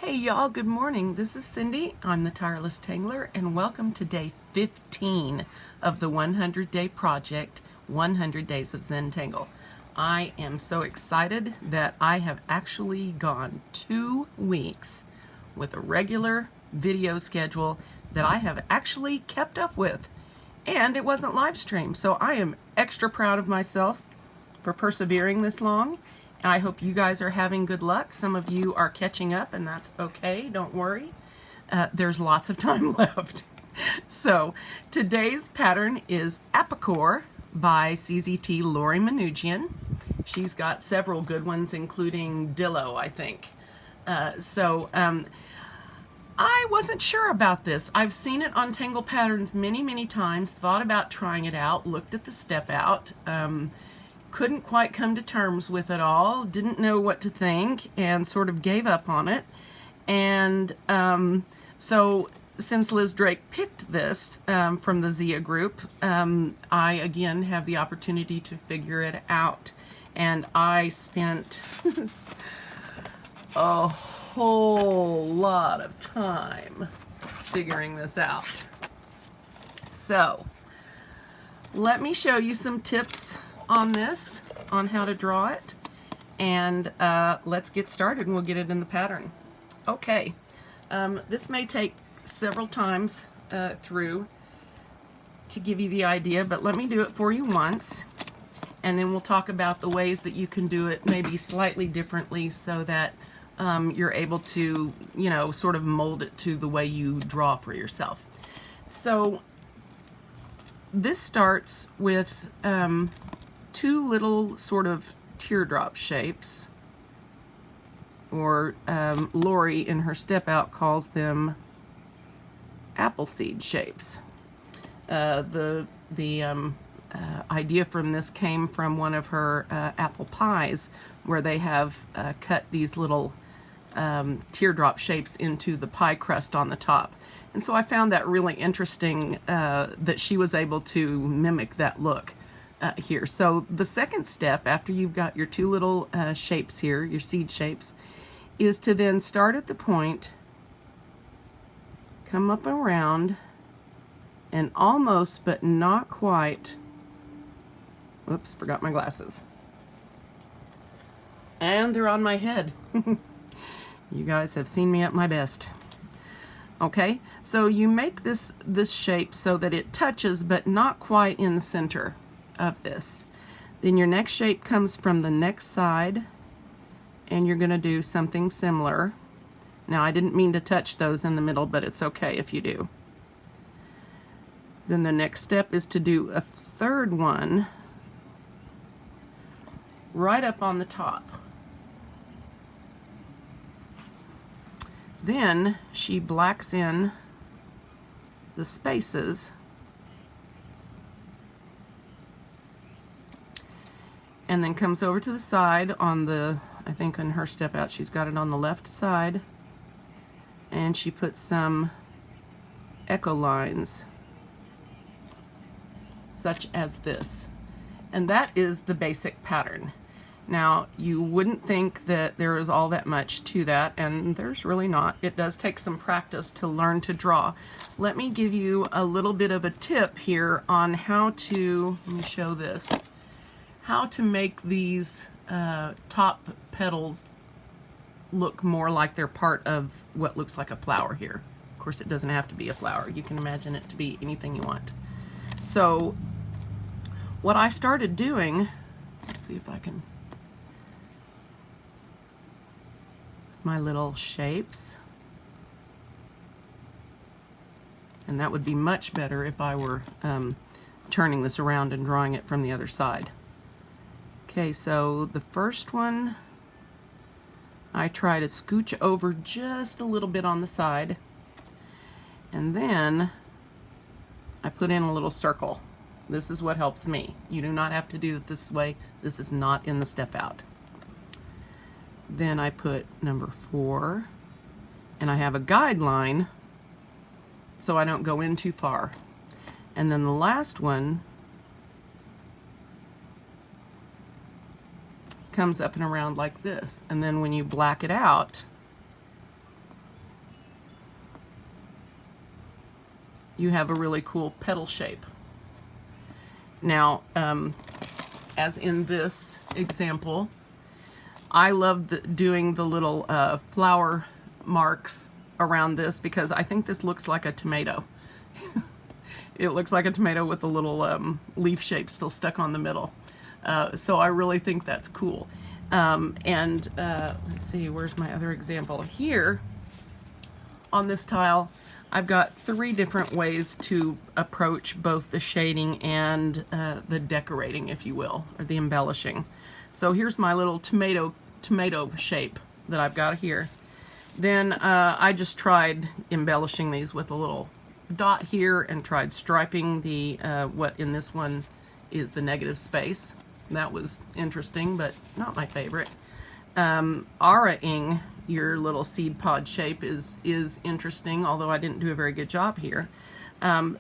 Hey y'all, good morning. This is Cindy. I'm the Tireless Tangler, and welcome to day 15 of the 100-day project, 100 Days of Zentangle. I am so excited that I have actually gone 2 weeks with a regular video schedule that I have actually kept up with, and it wasn't live streamed, so I am extra proud of myself for persevering this long. I hope you guys are having good luck. Some of you are catching up, and that's okay. Don't worry. There's lots of time left. So today's pattern is Apacore by CZT Lori Manoogian. She's got several good ones, including Dillo, I think. I wasn't sure about this. I've seen it on Tangle Patterns many times, thought about trying it out, looked at the step out, couldn't quite come to terms with it all, didn't know what to think, and sort of gave up on it. And so since Liz Drake picked this from the Zia group, I again have the opportunity to figure it out. And I spent a whole lot of time figuring this out. So let me show you some tips on this, on how to draw it, and let's get started and we'll get it in the pattern. Okay, this may take several times through to give you the idea, but let me do it for you once, and then we'll talk about the ways that you can do it maybe slightly differently so that you're able to, you know, sort of mold it to the way you draw for yourself. So this starts with 2 little sort of teardrop shapes, or Lori in her step out calls them apple seed shapes. The idea from this came from one of her apple pies, where they have cut these little teardrop shapes into the pie crust on the top. And so I found that really interesting that she was able to mimic that look here. So the second step, after you've got your 2 little shapes here, your seed shapes, is to then start at the point, come up around, and almost but not quite, whoops, forgot my glasses. And they're on my head. You guys have seen me at my best. Okay, so you make this shape so that it touches but not quite in the center of this. Then your next shape comes from the next side, and you're going to do something similar. Now, I didn't mean to touch those in the middle, but it's okay if you do. Then the next step is to do a third one right up on the top. Then she blacks in the spaces, and then comes over to the side on the, I think on her step out she's got it on the left side, and she puts some echo lines such as this. And that is the basic pattern. Now, you wouldn't think that there is all that much to that, and there's really not. It does take some practice to learn to draw. Let me give you a little bit of a tip here on how to, let me show this, how to make these top petals look more like they're part of what looks like a flower here. Of course, it doesn't have to be a flower. You can imagine it to be anything you want. So what I started doing, let's see if I can, my little shapes, and that would be much better if I were turning this around and drawing it from the other side. Okay, so the first one I try to scooch over just a little bit on the side, and then I put in a little circle. This is what helps me. You do not have to do it this way. This is not in the step out. Then I put number 4, and I have a guideline so I don't go in too far. And then the last one comes up and around like this. And then when you black it out, you have a really cool petal shape. Now, as in this example, I love doing the little flower marks around this because I think this looks like a tomato. It looks like a tomato with the little leaf shape still stuck on the middle. So I really think that's cool. Let's see, where's my other example? Here on this tile, I've got 3 different ways to approach both the shading and the decorating, if you will, or the embellishing. So here's my little tomato shape that I've got here. Then I just tried embellishing these with a little dot here and tried striping the what in this one is the negative space. That was interesting, but not my favorite. Aura-ing your little seed pod shape is interesting, although I didn't do a very good job here.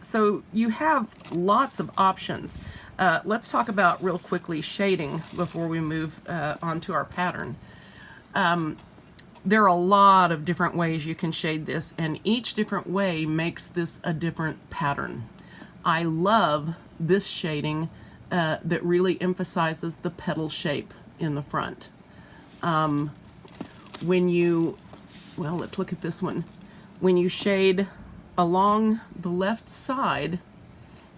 So you have lots of options. Let's talk about real quickly shading before we move on to our pattern. There are a lot of different ways you can shade this, and each different way makes this a different pattern. I love this shading that really emphasizes the petal shape in the front. Well, let's look at this one. When you shade along the left side,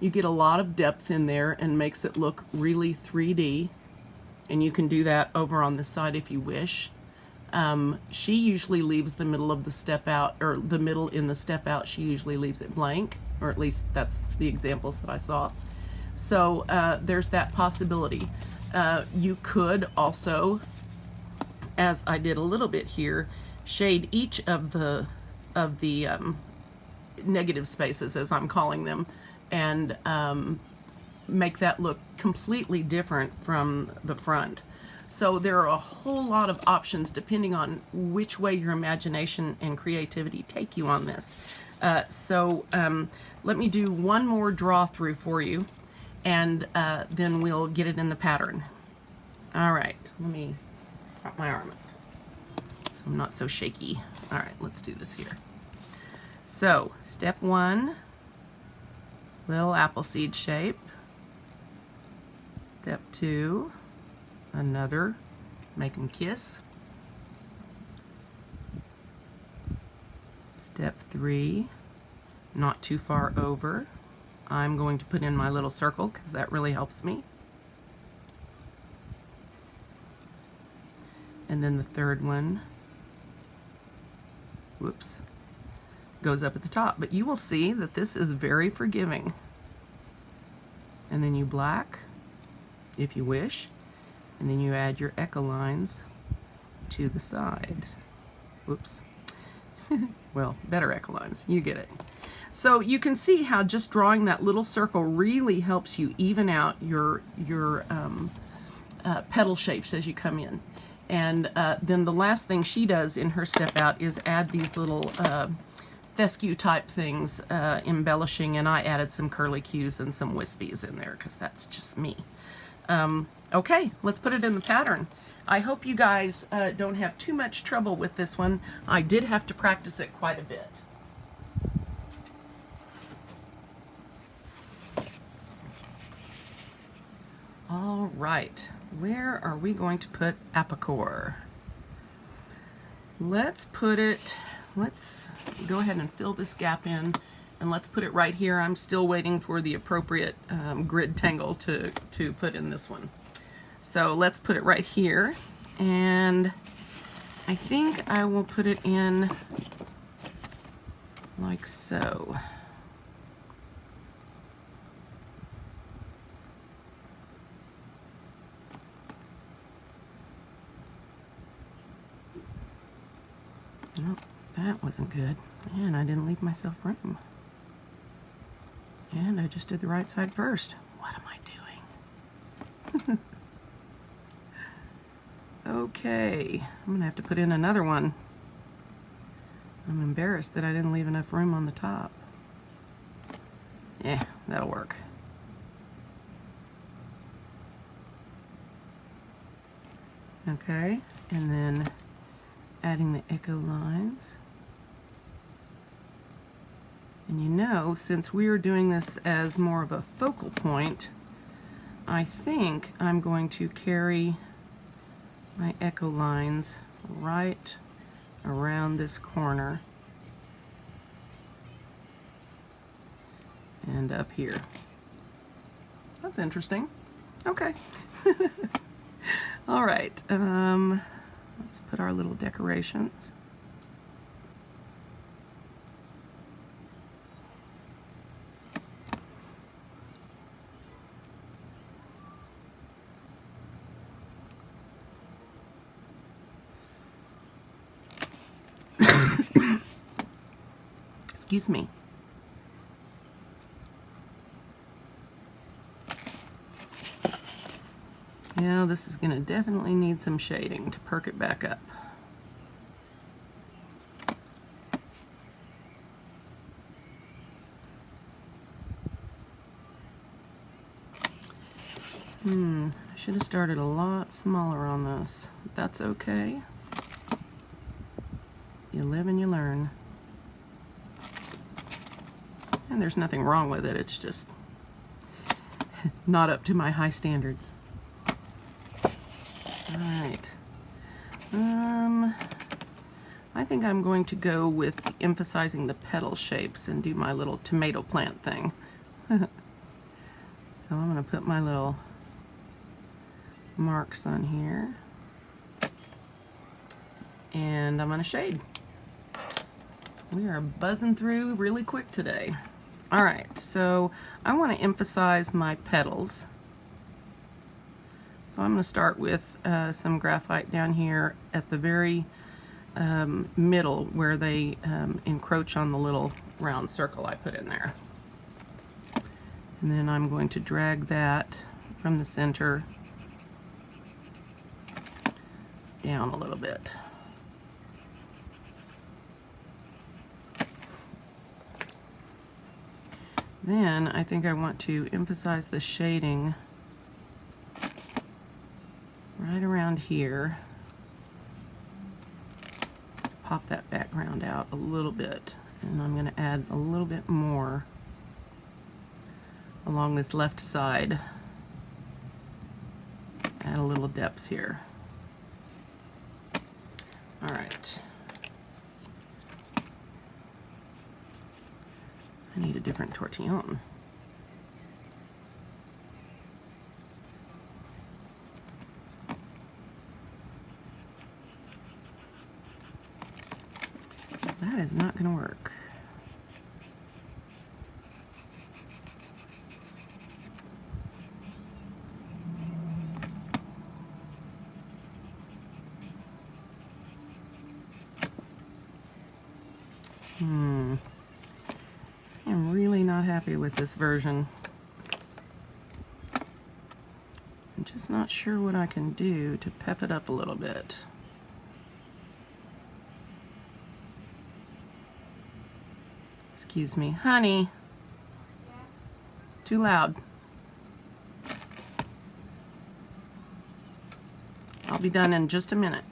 you get a lot of depth in there and makes it look really 3D. And you can do that over on the side if you wish. She usually leaves the middle of the step out, or the middle in the step out, she usually leaves it blank, or at least that's the examples that I saw. So there's that possibility. You could also, as I did a little bit here, shade each of the negative spaces, as I'm calling them, and make that look completely different from the front. So there are a whole lot of options depending on which way your imagination and creativity take you on this. Let me do one more draw through for you, and then we'll get it in the pattern. All right, let me prop my arm up so I'm not so shaky. All right, let's do this here. So step 1, little apple seed shape. Step 2, another, make them kiss. Step 3, not too far over. I'm going to put in my little circle because that really helps me. And then the third one, whoops, goes up at the top. But you will see that this is very forgiving. And then you black, if you wish, and then you add your echo lines to the side. Whoops. Well, better echo lines, you get it. So you can see how just drawing that little circle really helps you even out your petal shapes as you come in. And then the last thing she does in her step out is add these little fescue type things, embellishing, and I added some curly cues and some wispies in there because that's just me. Okay, let's put it in the pattern. I hope you guys don't have too much trouble with this one. I did have to practice it quite a bit. All right, where are we going to put Apacore? Let's go ahead and fill this gap in, and let's put it right here. I'm still waiting for the appropriate grid tangle to put in this one. So let's put it right here, and I think I will put it in like so. Nope, that wasn't good. And I didn't leave myself room. And I just did the right side first. What am I doing? Okay, I'm gonna have to put in another one. I'm embarrassed that I didn't leave enough room on the top. Yeah, that'll work. Okay, and then adding the echo lines. And you know, since we are doing this as more of a focal point, I think I'm going to carry my echo lines right around this corner and up here. That's interesting. Okay. All right. Let's put our little decorations. Excuse me. Yeah, this is going to definitely need some shading to perk it back up. I should have started a lot smaller on this. But that's okay. You live and you learn. And there's nothing wrong with it, it's just not up to my high standards. Alright. I think I'm going to go with emphasizing the petal shapes and do my little tomato plant thing. So I'm going to put my little marks on here. And I'm going to shade. We are buzzing through really quick today. Alright, so I want to emphasize my petals. So I'm going to start with some graphite down here at the very middle where they encroach on the little round circle I put in there. And then I'm going to drag that from the center down a little bit. Then I think I want to emphasize the shading right around here. Pop that background out a little bit, and I'm going to add a little bit more along this left side. Add a little depth here. All right. I need a different tortillon. That is not going to work. I'm really not happy with this version. I'm just not sure what I can do to pep it up a little bit. Excuse me, honey. Too loud. I'll be done in just a minute.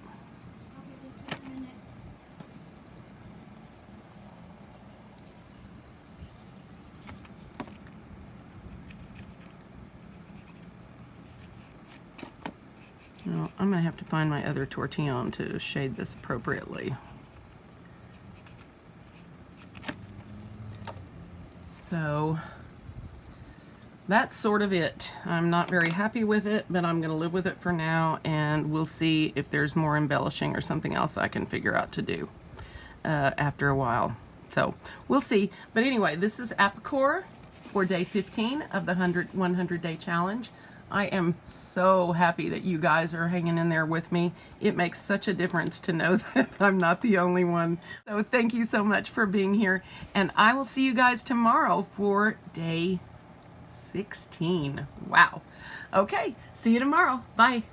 Now, I'm going to have to find my other tortillon to shade this appropriately. So that's sort of it. I'm not very happy with it, but I'm going to live with it for now, and we'll see if there's more embellishing or something else I can figure out to do after a while. So we'll see. But anyway, this is Apacore for day 15 of the 100 day challenge. I am so happy that you guys are hanging in there with me. It makes such a difference to know that I'm not the only one. So thank you so much for being here, and I will see you guys tomorrow for day 16. Wow. Okay, see you tomorrow. Bye.